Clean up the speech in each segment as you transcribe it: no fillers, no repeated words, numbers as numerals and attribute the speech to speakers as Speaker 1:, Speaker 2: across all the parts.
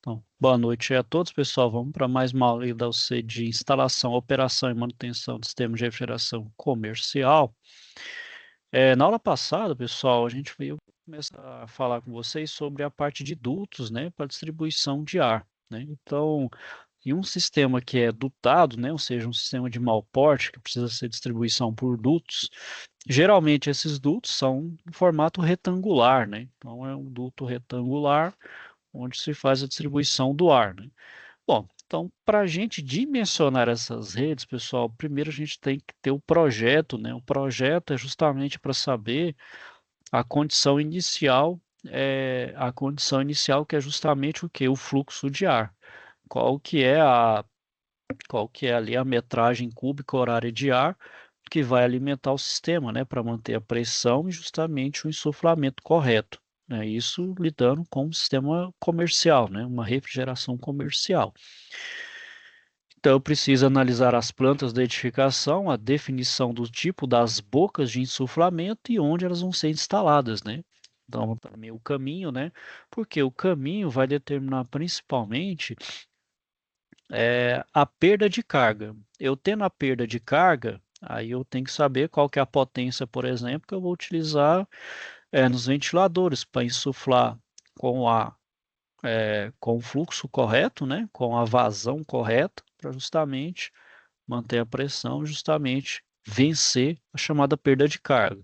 Speaker 1: Então, boa noite a todos, pessoal. Vamos para mais uma aula da UC de instalação, operação e manutenção de sistemas de refrigeração comercial. Na aula passada, pessoal, a gente veio começar a falar com vocês sobre a parte de dutos, né, para distribuição de ar, né? Então, em um sistema que é dutado, né, ou seja, um sistema de mau porte que precisa ser distribuição por dutos, geralmente esses dutos são em formato retangular, né? Então, é um duto retangular onde se faz a distribuição do ar, né? Bom, então, para a gente dimensionar essas redes, pessoal, primeiro a gente tem que ter o projeto, né? O projeto é justamente para saber a condição inicial, que é justamente o que? O fluxo de ar. Qual que é a, qual que é ali a metragem cúbica horária de ar que vai alimentar o sistema, né? Para manter a pressão e justamente o insuflamento correto. Né? Isso lidando com um sistema comercial, né? Uma refrigeração comercial. Então, eu preciso analisar as plantas da edificação, a definição do tipo das bocas de insuflamento e onde elas vão ser instaladas, né? Então, também o caminho, né? Porque o caminho vai determinar principalmente a perda de carga. Eu tendo a perda de carga, aí eu tenho que saber qual que é a potência, por exemplo, que eu vou utilizar nos ventiladores para insuflar com a com o fluxo correto, né? Com a vazão correta, para justamente manter a pressão, justamente vencer a chamada perda de carga.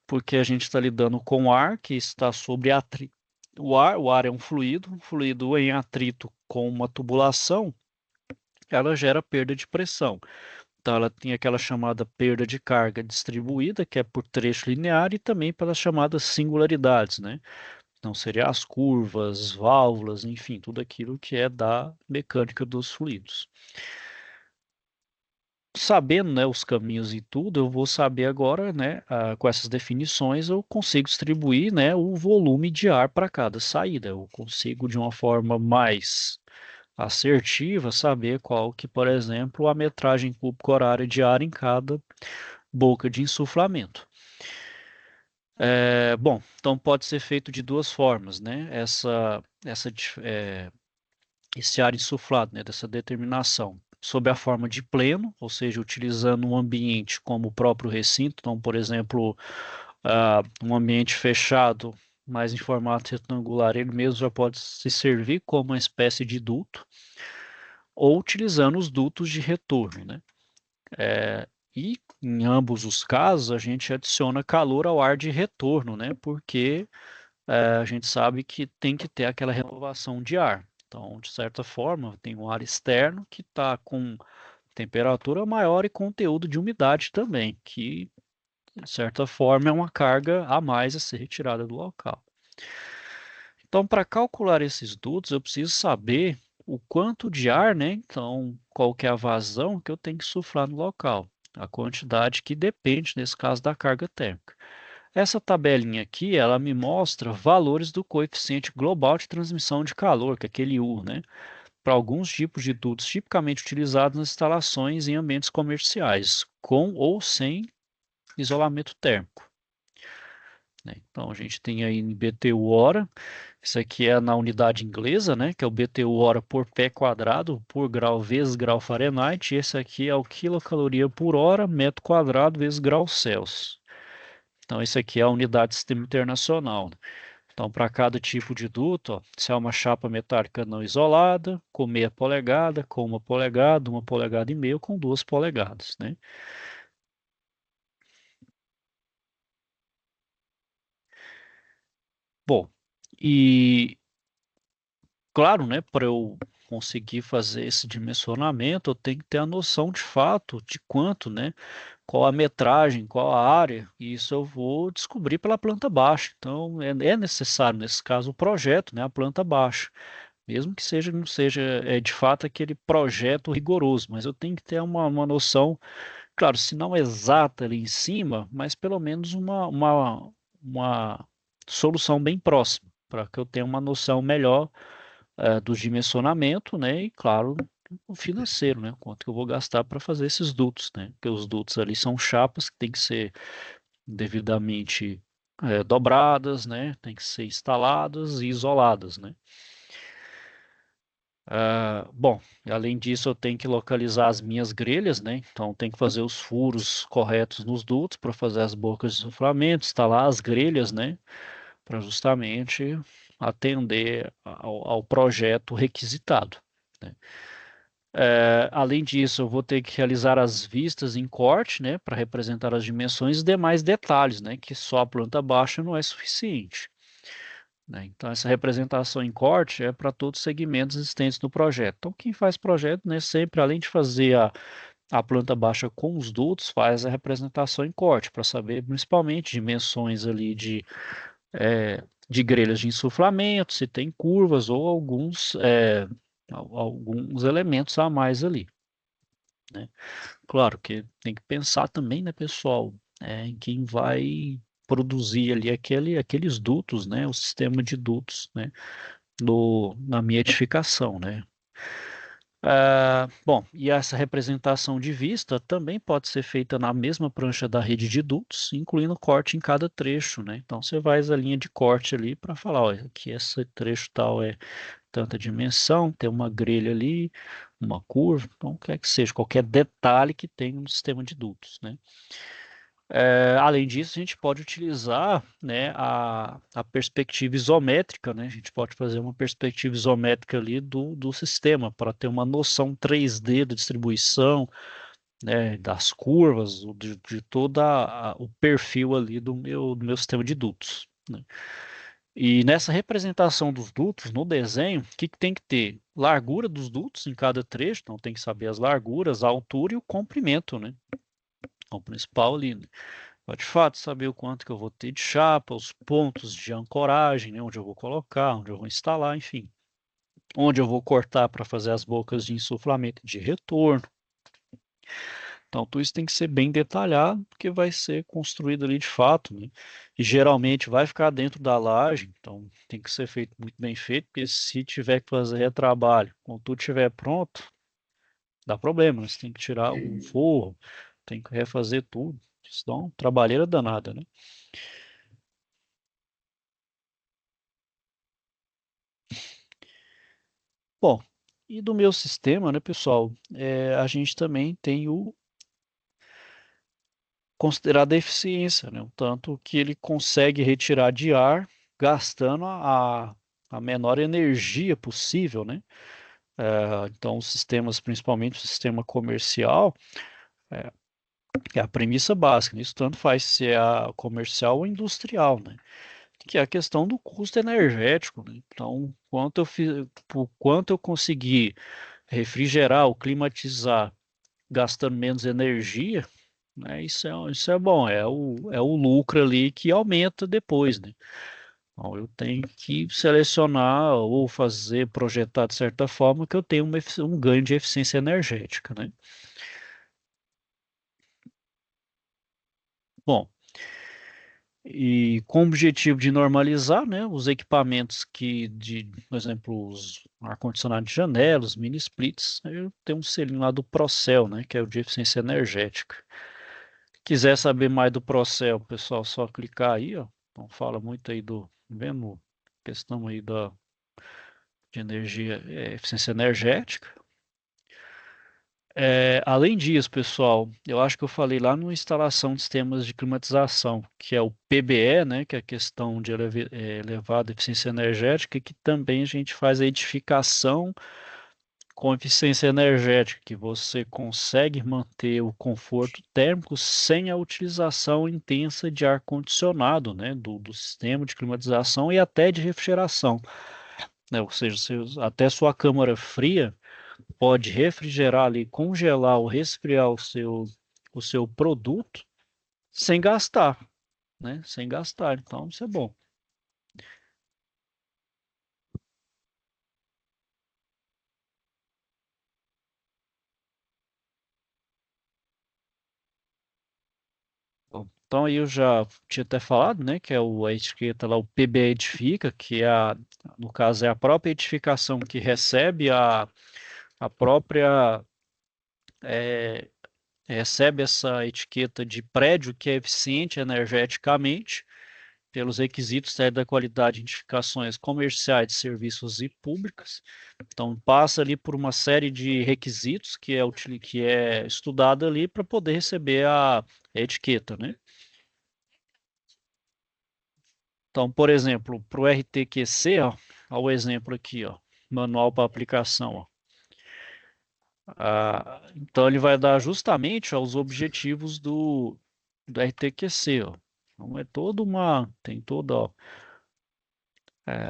Speaker 1: Porque a gente está lidando com ar que está sobre atrito. O ar é um fluido em atrito com uma tubulação, ela gera perda de pressão. Então, ela tem aquela chamada perda de carga distribuída, que é por trecho linear, e também pelas chamadas singularidades, né? Então, seria as curvas, válvulas, enfim, tudo aquilo que é da mecânica dos fluidos. Sabendo, né, os caminhos e tudo, eu vou saber agora, né, com essas definições, eu consigo distribuir, né, o volume de ar para cada saída. Eu consigo, de uma forma mais assertiva, saber qual que, por exemplo, a metragem cúbica horária de ar em cada boca de insuflamento. Bom, então pode ser feito de duas formas, né? Esse ar insuflado, né, dessa determinação, sob a forma de pleno, ou seja, utilizando um ambiente como o próprio recinto, então, por exemplo, um ambiente fechado, mas em formato retangular, ele mesmo já pode se servir como uma espécie de duto, ou utilizando os dutos de retorno, né? E em ambos os casos, a gente adiciona calor ao ar de retorno, né? Porque a gente sabe que tem que ter aquela renovação de ar. Então, de certa forma, tem um ar externo que está com temperatura maior e conteúdo de umidade também, que, de certa forma, é uma carga a mais a ser retirada do local. Então, para calcular esses dutos, eu preciso saber o quanto de ar, né? Então, qual que é a vazão que eu tenho que suflar no local. A quantidade que depende, nesse caso, da carga térmica. Essa tabelinha aqui, ela me mostra valores do coeficiente global de transmissão de calor, que é aquele U, né? Para alguns tipos de dutos tipicamente utilizados nas instalações em ambientes comerciais, com ou sem isolamento térmico, né? Então, a gente tem aí em BTU hora, isso aqui é na unidade inglesa, né? Que é o BTU hora por pé quadrado, por grau vezes grau Fahrenheit, e esse aqui é o quilocaloria por hora, metro quadrado vezes grau Celsius. Então, esse aqui é a unidade de sistema internacional, né? Então, para cada tipo de duto, ó, se é uma chapa metálica não isolada, com meia polegada, com uma polegada e meia, com 2 polegadas, né? Bom, e claro, né, para eu conseguir fazer esse dimensionamento, eu tenho que ter a noção de fato de quanto, né, qual a metragem, qual a área, e isso eu vou descobrir pela planta baixa. Então, é necessário, nesse caso, o projeto, né, a planta baixa. Mesmo que seja, não seja de fato aquele projeto rigoroso, mas eu tenho que ter uma noção, claro, se não exata ali em cima, mas pelo menos uma solução bem próxima, para que eu tenha uma noção melhor do dimensionamento, né? E claro, o financeiro, né? Quanto que eu vou gastar para fazer esses dutos, né? Porque os dutos ali são chapas que tem que ser devidamente é, dobradas, né? Tem que ser instaladas e isoladas, né? Bom, além disso, eu tenho que localizar as minhas grelhas, né? Então, tem que fazer os furos corretos nos dutos para fazer as bocas de suflamento, instalar as grelhas, né? Para justamente atender ao projeto requisitado, né? Além disso, eu vou ter que realizar as vistas em corte, né? Para representar as dimensões e demais detalhes, né? Que só a planta baixa não é suficiente, né? Então, essa representação em corte é para todos os segmentos existentes no projeto. Então, quem faz projeto, né, sempre, além de fazer a planta baixa com os dutos, faz a representação em corte, para saber principalmente dimensões ali de grelhas de insuflamento, se tem curvas ou alguns elementos a mais ali, né? Claro que tem que pensar também, né, pessoal, em quem vai produzir ali aqueles dutos, né, o sistema de dutos, né, na minha edificação, né? Bom, e essa representação de vista também pode ser feita na mesma prancha da rede de dutos, incluindo corte em cada trecho, né? Então você faz a linha de corte ali para falar, olha, que esse trecho tal é tanta dimensão, tem uma grelha ali, uma curva, então quer que seja, qualquer detalhe que tenha no sistema de dutos, né? Além disso, a gente pode utilizar, né, a perspectiva isométrica, né? A gente pode fazer uma perspectiva isométrica ali do sistema para ter uma noção 3D da distribuição, né, das curvas, de todo o perfil ali do meu sistema de dutos, né? E nessa representação dos dutos, no desenho, o que tem que ter? Largura dos dutos em cada trecho, então tem que saber as larguras, a altura e o comprimento, né? Então, o principal ali, né? Pode, de fato, saber o quanto que eu vou ter de chapa, os pontos de ancoragem, né, onde eu vou colocar, onde eu vou instalar, enfim. Onde eu vou cortar para fazer as bocas de insuflamento e de retorno. Então, tudo isso tem que ser bem detalhado, porque vai ser construído ali de fato, né? E geralmente vai ficar dentro da laje, então tem que ser feito muito bem feito, porque se tiver que fazer retrabalho, quando tudo estiver pronto, dá problema, né? Você tem que tirar o forro, tem que refazer tudo. Isso dá uma trabalheira danada, né? Bom, e do meu sistema, né, pessoal, a gente também tem o considerado a eficiência, né, o tanto que ele consegue retirar de ar, gastando a menor energia possível, né? Então, os sistemas, principalmente o sistema comercial, é a premissa básica, né? Isso tanto faz se é a comercial ou industrial, né? Que é a questão do custo energético, né? Então, por quanto eu conseguir refrigerar ou climatizar gastando menos energia, né? Isso é bom, é o lucro ali que aumenta depois, né? Então, eu tenho que selecionar ou fazer, projetar de certa forma que eu tenha um ganho de eficiência energética, né? Bom, e com o objetivo de normalizar, né, os equipamentos por exemplo, os ar-condicionado de janelas, mini splits, eu tenho um selinho lá do Procel, né, que é o de eficiência energética. Quiser saber mais do Procel, pessoal, só clicar aí, ó. Então fala muito aí vendo questão aí de energia, eficiência energética. Além disso, pessoal, eu acho que eu falei lá no instalação de sistemas de climatização, que é o PBE, né, que é a questão de elevada eficiência energética, que também a gente faz a edificação com eficiência energética, que você consegue manter o conforto térmico sem a utilização intensa de ar-condicionado, né, do sistema de climatização e até de refrigeração, né, ou seja, até sua câmara fria pode refrigerar ali, congelar ou resfriar o seu produto sem gastar, né, sem gastar, então isso é bom. Bom, então aí eu já tinha até falado, né, que é a etiqueta lá, o PB Edifica, que no caso é a própria edificação que recebe a própria, é, recebe essa etiqueta de prédio que é eficiente energeticamente, pelos requisitos da qualidade de edificações comerciais, de serviços e públicas. Então, passa ali por uma série de requisitos que é estudado ali para poder receber a etiqueta, né? Então, por exemplo, para o RTQC, ó o exemplo aqui, ó, manual para aplicação, ó. Então, ele vai dar justamente ó, os objetivos do RTQC, ó. Então, tem toda, ó,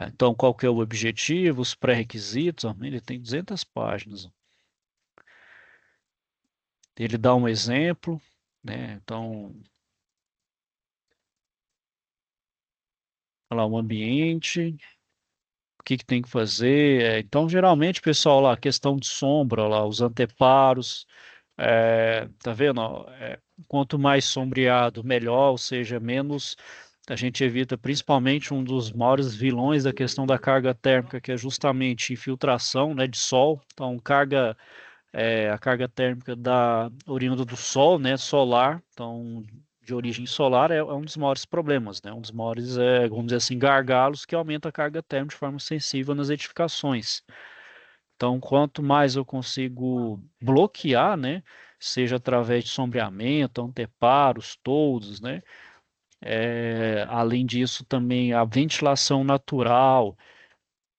Speaker 1: então, qual que é o objetivo, os pré-requisitos, ó, ele tem 200 páginas, ó. Ele dá um exemplo, né? Então, olha lá, o ambiente, o que que tem que fazer. Então, geralmente, pessoal, lá, questão de sombra, ó lá, os anteparos, tá vendo? Ó, quanto mais sombreado, melhor, ou seja, menos a gente evita principalmente um dos maiores vilões da questão da carga térmica, que é justamente infiltração, né, de sol. Então, a carga térmica oriunda do sol, né, solar, então de origem solar é um dos maiores problemas, né, um dos maiores, vamos dizer assim, gargalos que aumenta a carga térmica de forma sensível nas edificações. Então, quanto mais eu consigo bloquear, né, seja através de sombreamento, anteparos, toldos, né, além disso também a ventilação natural,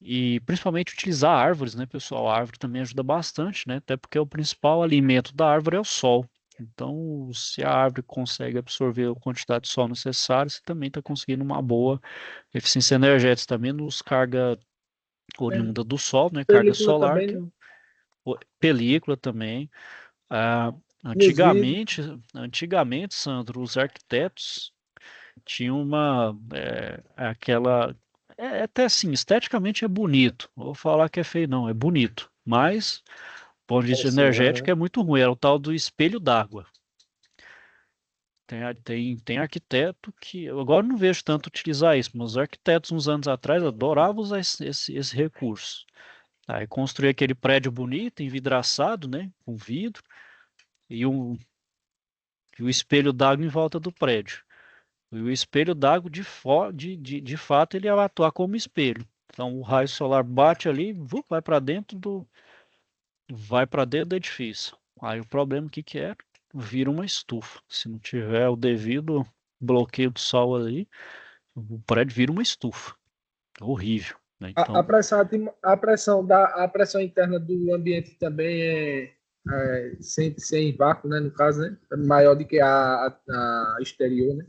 Speaker 1: e principalmente utilizar árvores, né, pessoal? A árvore também ajuda bastante, né? Até porque o principal alimento da árvore é o sol. Então, se a árvore consegue absorver a quantidade de sol necessária, você também está conseguindo uma boa eficiência energética, também nos carga
Speaker 2: É,
Speaker 1: oriunda do sol, né? Carga
Speaker 2: película
Speaker 1: solar,
Speaker 2: também, né?
Speaker 1: película também. Ah,
Speaker 2: Nos vidros.
Speaker 1: antigamente, antigamente, Sandro, os arquitetos tinham aquela até assim, esteticamente é bonito. Não vou falar que é feio, não, é bonito. Mas, do ponto de
Speaker 2: É
Speaker 1: vista
Speaker 2: sim,
Speaker 1: energético,
Speaker 2: aham.
Speaker 1: é muito ruim. Era o tal do espelho d'água. Tem arquiteto que. Eu agora não vejo tanto utilizar isso, mas os arquitetos, uns anos atrás, adoravam usar esse recurso. Aí construir aquele prédio bonito, envidraçado, né? Com vidro, e e o espelho d'água em volta do prédio. E o espelho d'água, de fato, ele vai atuar como espelho. Então, o raio solar bate ali, vai para dentro do edifício. Aí o problema, o que que é? Vira uma estufa. Se não tiver o devido bloqueio do sol ali, o prédio vira uma estufa. Horrível, né?
Speaker 2: A
Speaker 1: Então,
Speaker 2: pressão, a pressão interna do ambiente também sem vácuo, né? No caso, né? É maior do que a exterior, né?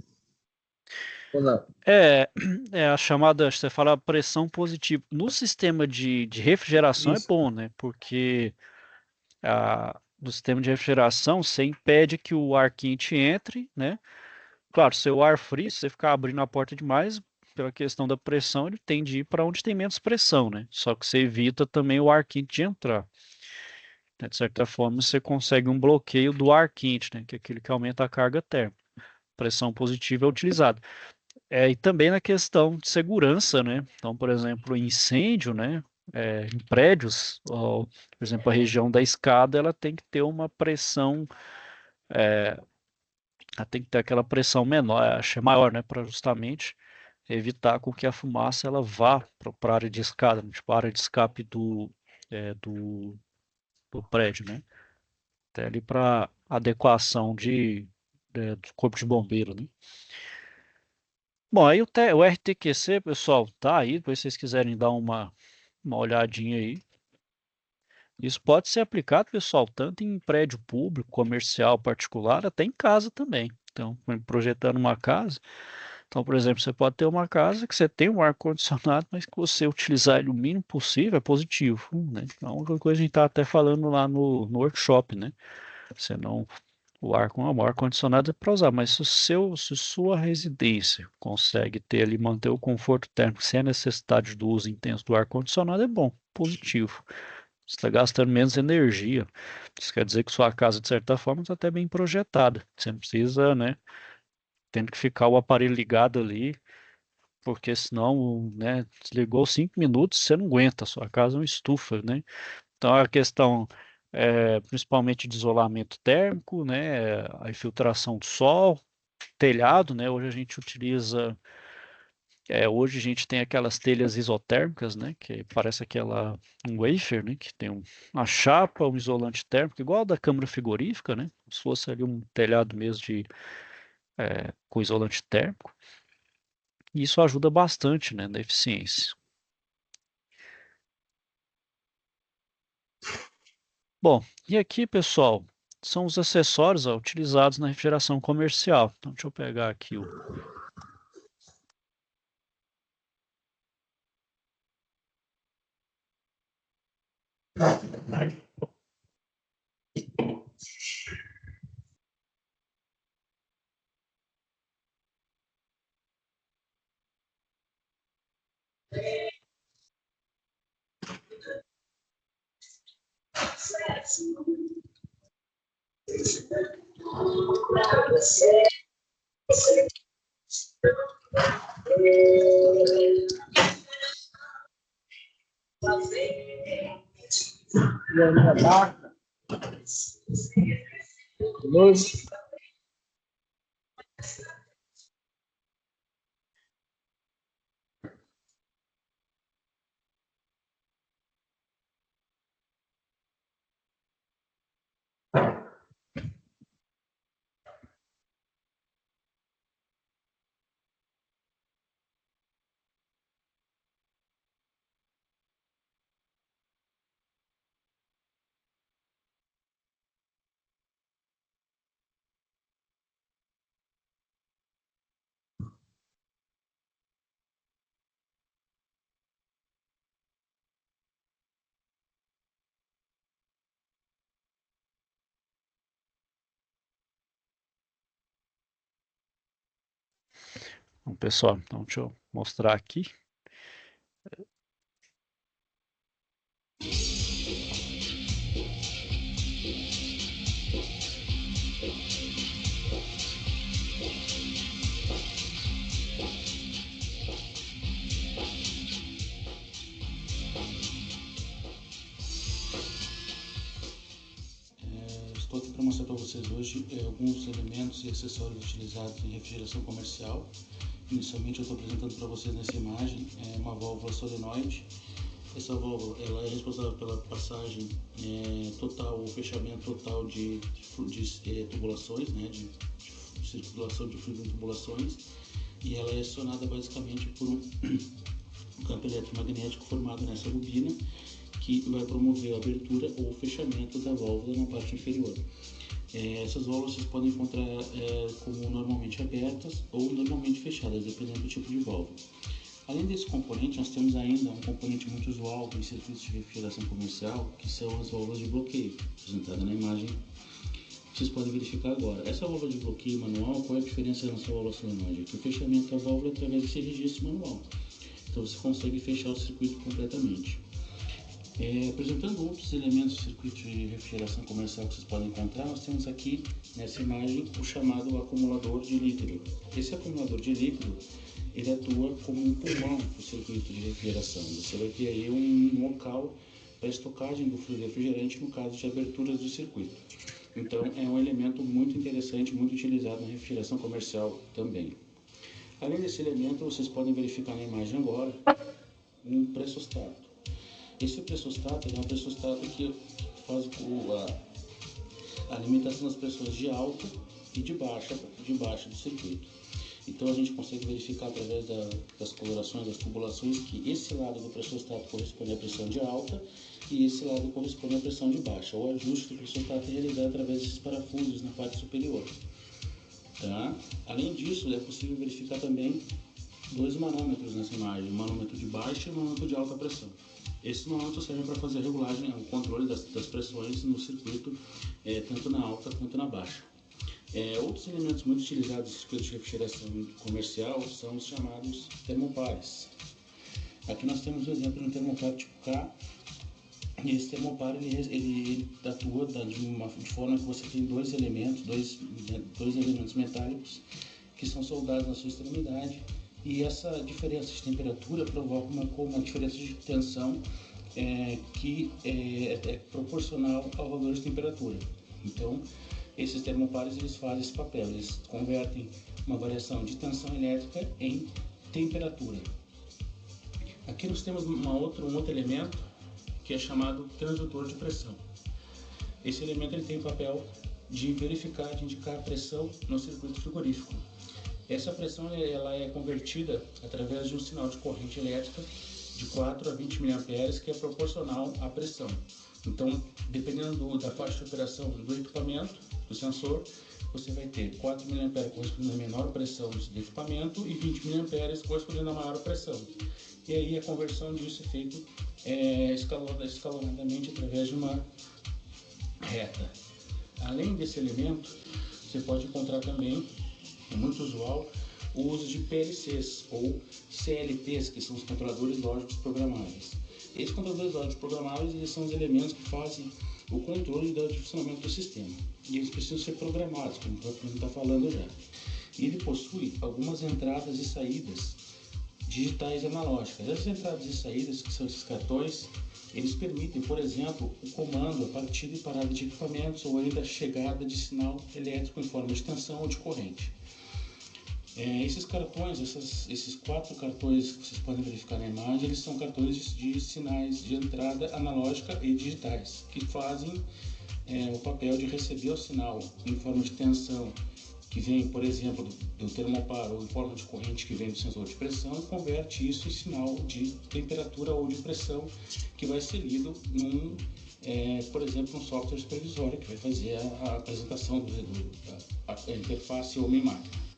Speaker 2: Ou não?
Speaker 1: é, é a chamada, você fala pressão positiva. No sistema de refrigeração é
Speaker 2: Isso.
Speaker 1: bom, né? Porque no sistema de refrigeração, você impede que o ar quente entre, né? Claro, se o ar frio, se você ficar abrindo a porta demais, pela questão da pressão, ele tende a ir para onde tem menos pressão, né? Só que você evita também o ar quente de entrar, né? De certa forma, você consegue um bloqueio do ar quente, né? Que é aquele que aumenta a carga térmica. Pressão positiva é utilizada. E também na questão de segurança, né? Então, por exemplo, incêndio, né? Em prédios, ó, por exemplo, a região da escada, ela tem que ter uma pressão, ela tem que ter aquela pressão menor, acho maior, né? Para justamente evitar com que a fumaça ela vá para a área de escada, né? Tipo a área de escape é, do, do prédio, né? Até ali para adequação do corpo de bombeiro, né? Bom, aí o RTQC, pessoal, tá aí, depois se vocês quiserem dar uma olhadinha aí. Isso pode ser aplicado, pessoal, tanto em prédio público, comercial, particular, até em casa também. Então, projetando uma casa. Então, por exemplo, você pode ter uma casa que você tem um ar-condicionado, mas que você utilizar ele o mínimo possível é positivo, né? Então, uma coisa a gente está até falando lá no workshop, né? Você não, o ar-condicionado é para usar, mas se sua residência consegue ter ali, manter o conforto térmico sem a necessidade do uso intenso do ar-condicionado, é bom, positivo. Você está gastando menos energia. Isso quer dizer que sua casa, de certa forma, está até bem projetada. Você não precisa, né, tendo que ficar o aparelho ligado ali, porque senão, né, desligou 5 minutos, você não aguenta, a sua casa é uma estufa, né? Então a questão principalmente de isolamento térmico, né, a infiltração do sol, telhado, né? Hoje a gente utiliza Hoje a gente tem aquelas telhas isotérmicas, né, que parece um wafer, né, que tem uma chapa, um isolante térmico, igual da câmara frigorífica, né, como se fosse ali um telhado mesmo com isolante térmico. E isso ajuda bastante, né, na eficiência. Bom, e aqui, pessoal, são os acessórios utilizados na refrigeração comercial. Então, deixa eu pegar aqui o
Speaker 2: E aí, minha barca? Beleza?
Speaker 1: Bom, pessoal, então deixa eu mostrar aqui.
Speaker 3: Estou aqui para mostrar para vocês hoje alguns elementos e acessórios utilizados em refrigeração comercial. Inicialmente eu estou apresentando para vocês nessa imagem uma válvula solenoide. Essa válvula ela é responsável pela passagem total, o fechamento total de tubulações, né, de circulação de fluido em tubulações, e ela é acionada basicamente por um campo eletromagnético formado nessa bobina, que vai promover a abertura ou fechamento da válvula na parte inferior. Essas válvulas vocês podem encontrar como normalmente abertas ou normalmente fechadas, dependendo do tipo de válvula. Além desse componente, nós temos ainda um componente muito usual em circuitos de refrigeração comercial, que são as válvulas de bloqueio, apresentada na imagem. Vocês podem verificar agora. Essa válvula de bloqueio manual, qual é a diferença da nossa válvula solenoide? Que o fechamento da válvula é através desse registro manual. Então você consegue fechar o circuito completamente. Apresentando outros elementos do circuito de refrigeração comercial que vocês podem encontrar, nós temos aqui nessa imagem o chamado acumulador de líquido. Esse acumulador de líquido ele atua como um pulmão do circuito de refrigeração. Você vai ter aí um local para estocagem do fluido refrigerante no caso de aberturas do circuito. Então é um elemento muito interessante, muito utilizado na refrigeração comercial também. Além desse elemento, vocês podem verificar na imagem agora um pressostato. Esse pressostato é um pressostato que faz a limitação das pressões de alta e de baixa do circuito. Então a gente consegue verificar através das colorações, das tubulações, que esse lado do pressostato corresponde à pressão de alta e esse lado corresponde à pressão de baixa. O ajuste do pressostato é realizado através desses parafusos na parte superior. Tá? Além disso, é possível verificar também dois manômetros nessa imagem, um manômetro de baixa e um manômetro de alta pressão. Esses manômetros servem para fazer a regulagem, o controle das pressões no circuito, tanto na alta quanto na baixa. Outros elementos muito utilizados no circuito de refrigeração comercial são os chamados termopares. Aqui nós temos o exemplo de um termopar tipo K. E esse termopar ele atua de forma que você tem dois elementos metálicos que são soldados na sua extremidade, e essa diferença de temperatura provoca uma diferença de tensão que é proporcional ao valor de temperatura. Então, esses termopares eles fazem esse papel, eles convertem uma variação de tensão elétrica em temperatura. Aqui nós temos um outro elemento que é chamado transdutor de pressão. Esse elemento ele tem o papel de verificar, de indicar a pressão no circuito frigorífico. Essa pressão ela é convertida através de um sinal de corrente elétrica de 4 a 20 mA, que é proporcional à pressão. Então, dependendo da faixa de operação do equipamento, do sensor, você vai ter 4 mA correspondendo à menor pressão do equipamento e 20 mA correspondendo à maior pressão. E aí a conversão disso é feita escalonadamente através de uma reta. Além desse elemento, você pode encontrar também, é muito usual, o uso de PLCs ou CLTs, que são os controladores lógicos programáveis. Esses controladores lógicos programáveis eles são os elementos que fazem o controle do funcionamento do sistema. E eles precisam ser programados, como o próprio está falando já. E ele possui algumas entradas e saídas digitais analógicas. Essas entradas e saídas, que são esses cartões, eles permitem, por exemplo, o comando, a partida e parada de equipamentos ou ainda a chegada de sinal elétrico em forma de tensão ou de corrente. Esses cartões, esses 4 cartões que vocês podem verificar na imagem, eles são cartões de sinais de entrada analógica e digitais, que fazem o papel de receber o sinal em forma de tensão, que vem, por exemplo, do termopar ou em forma de corrente que vem do sensor de pressão, e converte isso em sinal de temperatura ou de pressão, que vai ser lido por exemplo, um software supervisório, que vai fazer a apresentação da interface homem-máquina.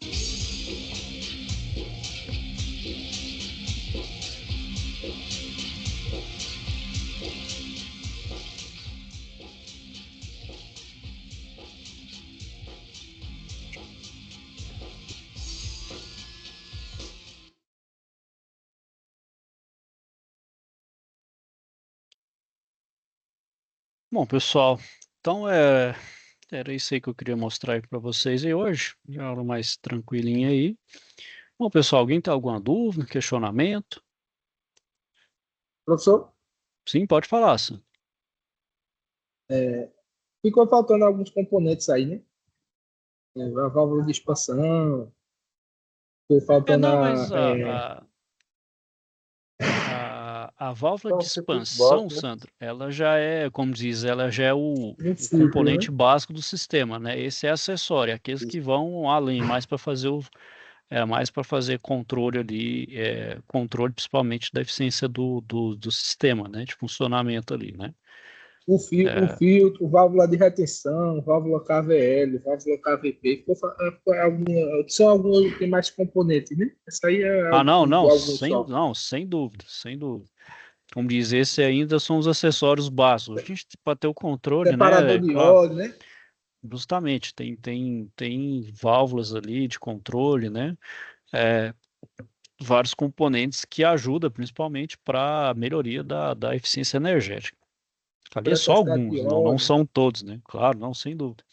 Speaker 1: Bom, pessoal, então era isso aí que eu queria mostrar aí para vocês aí hoje. Já aula mais tranquilinha aí. Bom, pessoal, alguém tem alguma dúvida, questionamento?
Speaker 2: Professor,
Speaker 1: Sim, pode falar, Sam.
Speaker 2: ficou faltando alguns componentes aí, né? A válvula de expansão, ficou faltando
Speaker 1: Não, mas a válvula de
Speaker 2: circuito
Speaker 1: expansão,
Speaker 2: bótico, né?
Speaker 1: Sandro, ela já é, como diz, ela já é o
Speaker 2: Um ciclo,
Speaker 1: componente
Speaker 2: né?
Speaker 1: básico do sistema, né? Esse é acessório, aqueles que vão além, mais para fazer mais para fazer controle ali, controle principalmente da eficiência do sistema, né? De funcionamento ali, né?
Speaker 2: Um filtro, válvula de retenção, válvula KVL, válvula KVP. São alguns, tem mais componentes, né? Essa aí é alguns só.
Speaker 1: Sem dúvida, sem dúvida. Como diz, esse ainda são os acessórios básicos. A gente, para ter o controle, né?
Speaker 2: Separador
Speaker 1: É
Speaker 2: de
Speaker 1: claro,
Speaker 2: óleo, né?
Speaker 1: justamente, tem válvulas ali de controle, né? É, vários componentes que ajudam principalmente para a melhoria da eficiência energética. Ali é só
Speaker 2: Preciosidade de
Speaker 1: alguns, não
Speaker 2: óleo.
Speaker 1: são todos, né? Claro, não, sem dúvida.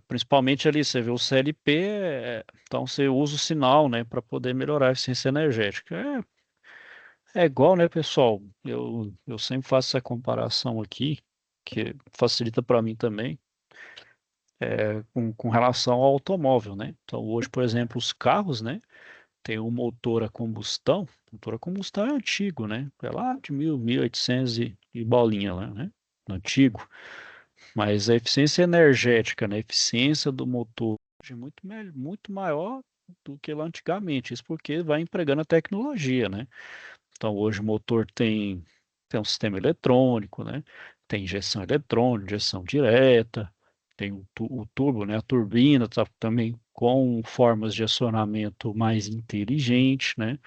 Speaker 1: Principalmente ali, você vê o CLP, então você usa o sinal, né, para poder melhorar a eficiência energética. É igual, né, pessoal? Eu sempre faço essa comparação aqui, que facilita para mim também, com relação ao automóvel, né? Então, hoje, por exemplo, os carros, né, tem o motor a combustão. O motor a combustão é antigo, né? É lá de 1800 e bolinha lá, né? Antigo. Mas a eficiência energética, né? A eficiência do motor hoje é muito maior do que lá antigamente. Isso porque vai empregando a tecnologia, né? Então, hoje o motor tem um sistema eletrônico, né? Tem injeção eletrônica, injeção direta, tem o turbo, né? A turbina tá também com formas de acionamento mais inteligentes, né?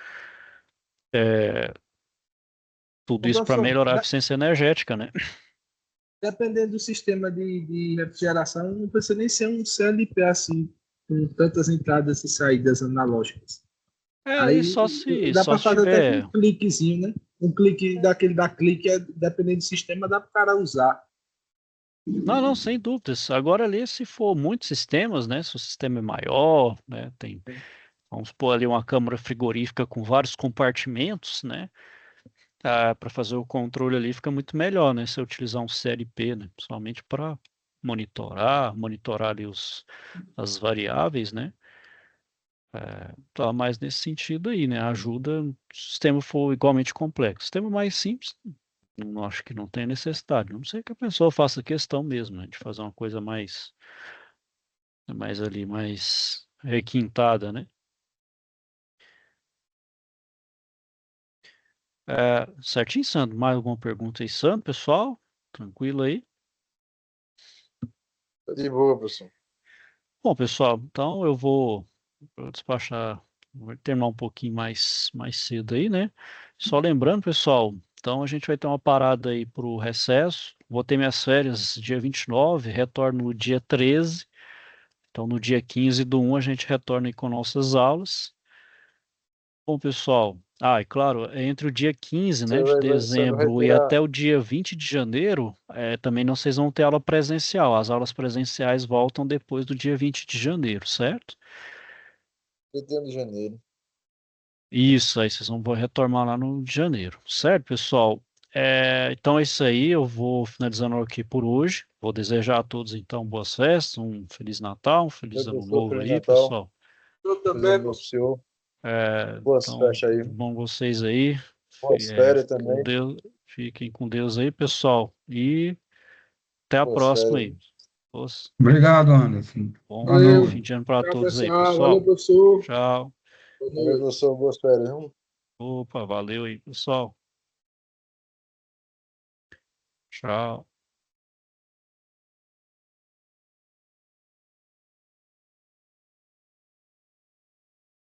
Speaker 1: Tudo
Speaker 2: Ô,
Speaker 1: isso para
Speaker 2: professor,
Speaker 1: melhorar a eficiência energética, né?
Speaker 2: dependendo do sistema de refrigeração, não precisa nem ser um CLP assim, com tantas entradas e saídas analógicas.
Speaker 1: Aí
Speaker 2: Aí dá
Speaker 1: só
Speaker 2: para
Speaker 1: se
Speaker 2: fazer até com um
Speaker 1: tiver.
Speaker 2: cliquezinho, né? Um clique daquele da clique, dependendo do sistema, dá para o cara usar.
Speaker 1: Não, sem dúvidas. Agora ali, se for muitos sistemas, né? Se o sistema é maior, né? Vamos pôr ali uma câmara frigorífica com vários compartimentos, né? Para fazer o controle ali fica muito melhor, né? Se eu utilizar um CLP, né? Principalmente para monitorar ali as variáveis, né? Tá mais nesse sentido aí, né? Ajuda se o sistema for igualmente complexo. O sistema mais simples, não acho que não tem necessidade. Não sei que a pessoa faça questão mesmo, né, de fazer uma coisa mais requintada, né? Certinho, Sandro. Mais alguma pergunta aí, Sandro, pessoal? Tranquilo aí?
Speaker 4: Tá de boa, professor.
Speaker 1: Bom, pessoal, então eu vou despachar, vou terminar um pouquinho mais cedo aí, né? Só lembrando, pessoal, então a gente vai ter uma parada aí para o recesso. Vou ter minhas férias dia 29, retorno no dia 13. Então no dia 15/1 a gente retorna aí com nossas aulas. Bom, pessoal, e claro, entre o dia 15, né, de
Speaker 4: Você vai
Speaker 1: dezembro e
Speaker 4: tirar.
Speaker 1: até o dia 20 de janeiro, também não vocês vão ter aula presencial. As aulas presenciais voltam depois do dia 20 de janeiro, certo?
Speaker 4: 31 de janeiro.
Speaker 1: Isso, aí vocês vão retomar lá no de janeiro, certo, pessoal? Então é isso aí, eu vou finalizando aqui por hoje. Vou desejar a todos, então, boas festas, um Feliz Natal, um Feliz
Speaker 4: Meu
Speaker 1: Ano
Speaker 4: professor,
Speaker 1: Novo
Speaker 4: Feliz
Speaker 1: aí,
Speaker 4: Natal.
Speaker 1: pessoal.
Speaker 2: Eu
Speaker 4: Feliz
Speaker 2: também,
Speaker 4: ano novo pro senhor. Boas
Speaker 1: Então,
Speaker 4: festas aí.
Speaker 1: tudo bom vocês aí.
Speaker 4: Boas férias
Speaker 1: Com
Speaker 4: também.
Speaker 1: Deus, fiquem com Deus aí, pessoal. E até a
Speaker 4: Boas
Speaker 1: próxima
Speaker 4: férias.
Speaker 1: aí. Boas-
Speaker 5: Obrigado, Anderson.
Speaker 1: Bom
Speaker 5: Boa
Speaker 2: valeu.
Speaker 1: fim
Speaker 5: noite.
Speaker 1: de ano para
Speaker 2: Tchau,
Speaker 1: todos aí,
Speaker 2: pessoal. Valeu,
Speaker 1: pessoal.
Speaker 2: professor.
Speaker 1: Tchau.
Speaker 2: Boa
Speaker 4: Valeu,
Speaker 2: noite.
Speaker 4: professor. Boas férias, viu?
Speaker 1: Opa, valeu aí, pessoal. Tchau.